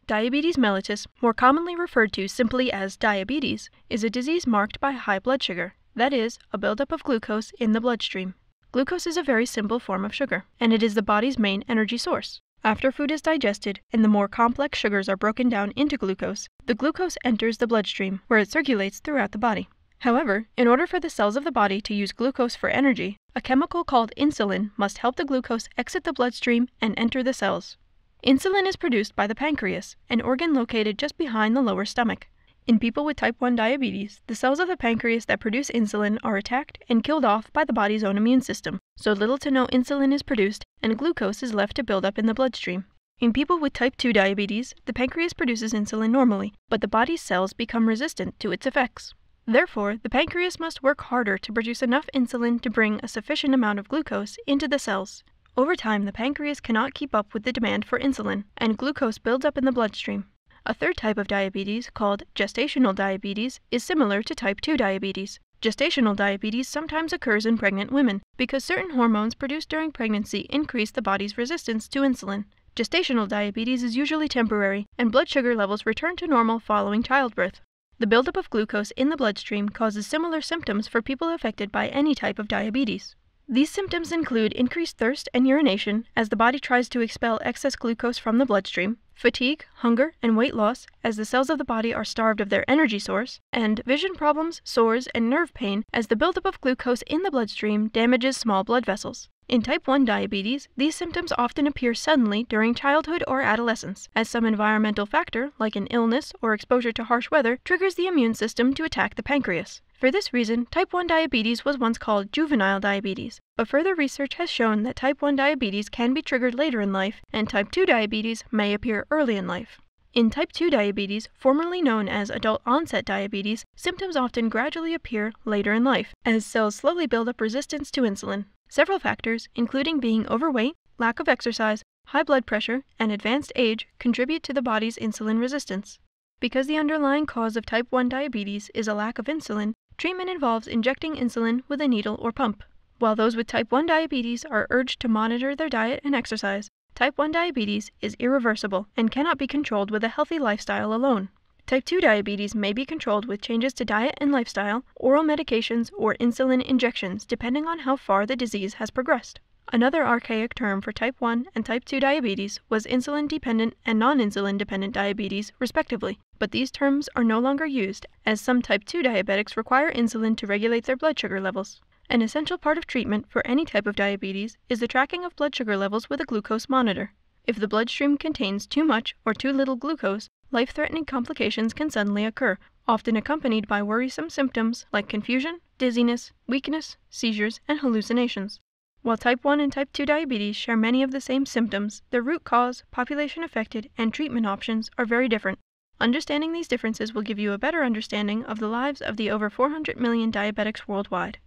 Diabetes mellitus, more commonly referred to simply as diabetes, is a disease marked by high blood sugar, that is, a buildup of glucose in the bloodstream. Glucose is a very simple form of sugar, and it is the body's main energy source. After food is digested and the more complex sugars are broken down into glucose, the glucose enters the bloodstream, where it circulates throughout the body. However, in order for the cells of the body to use glucose for energy, a chemical called insulin must help the glucose exit the bloodstream and enter the cells. Insulin is produced by the pancreas, an organ located just behind the lower stomach. In people with type 1 diabetes, the cells of the pancreas that produce insulin are attacked and killed off by the body's own immune system, so little to no insulin is produced and glucose is left to build up in the bloodstream. In people with type 2 diabetes, the pancreas produces insulin normally, but the body's cells become resistant to its effects. Therefore, the pancreas must work harder to produce enough insulin to bring a sufficient amount of glucose into the cells. Over time, the pancreas cannot keep up with the demand for insulin, and glucose builds up in the bloodstream. A third type of diabetes, called gestational diabetes, is similar to type 2 diabetes. Gestational diabetes sometimes occurs in pregnant women because certain hormones produced during pregnancy increase the body's resistance to insulin. Gestational diabetes is usually temporary, and blood sugar levels return to normal following childbirth. The buildup of glucose in the bloodstream causes similar symptoms for people affected by any type of diabetes. These symptoms include increased thirst and urination as the body tries to expel excess glucose from the bloodstream, fatigue, hunger, and weight loss as the cells of the body are starved of their energy source, and vision problems, sores, and nerve pain as the buildup of glucose in the bloodstream damages small blood vessels. In type 1 diabetes, these symptoms often appear suddenly during childhood or adolescence, as some environmental factor, like an illness or exposure to harsh weather, triggers the immune system to attack the pancreas. For this reason, type 1 diabetes was once called juvenile diabetes, but further research has shown that type 1 diabetes can be triggered later in life, and type 2 diabetes may appear early in life. In type 2 diabetes, formerly known as adult-onset diabetes, symptoms often gradually appear later in life, as cells slowly build up resistance to insulin. Several factors, including being overweight, lack of exercise, high blood pressure, and advanced age, contribute to the body's insulin resistance. Because the underlying cause of type 1 diabetes is a lack of insulin, treatment involves injecting insulin with a needle or pump. While those with type 1 diabetes are urged to monitor their diet and exercise, type 1 diabetes is irreversible and cannot be controlled with a healthy lifestyle alone. Type 2 diabetes may be controlled with changes to diet and lifestyle, oral medications, or insulin injections, depending on how far the disease has progressed. Another archaic term for type 1 and type 2 diabetes was insulin-dependent and non-insulin-dependent diabetes, respectively, but these terms are no longer used, as some type 2 diabetics require insulin to regulate their blood sugar levels. An essential part of treatment for any type of diabetes is the tracking of blood sugar levels with a glucose monitor. If the bloodstream contains too much or too little glucose, life-threatening complications can suddenly occur, often accompanied by worrisome symptoms like confusion, dizziness, weakness, seizures, and hallucinations. While type 1 and type 2 diabetes share many of the same symptoms, their root cause, population affected, and treatment options are very different. Understanding these differences will give you a better understanding of the lives of the over 400 million diabetics worldwide.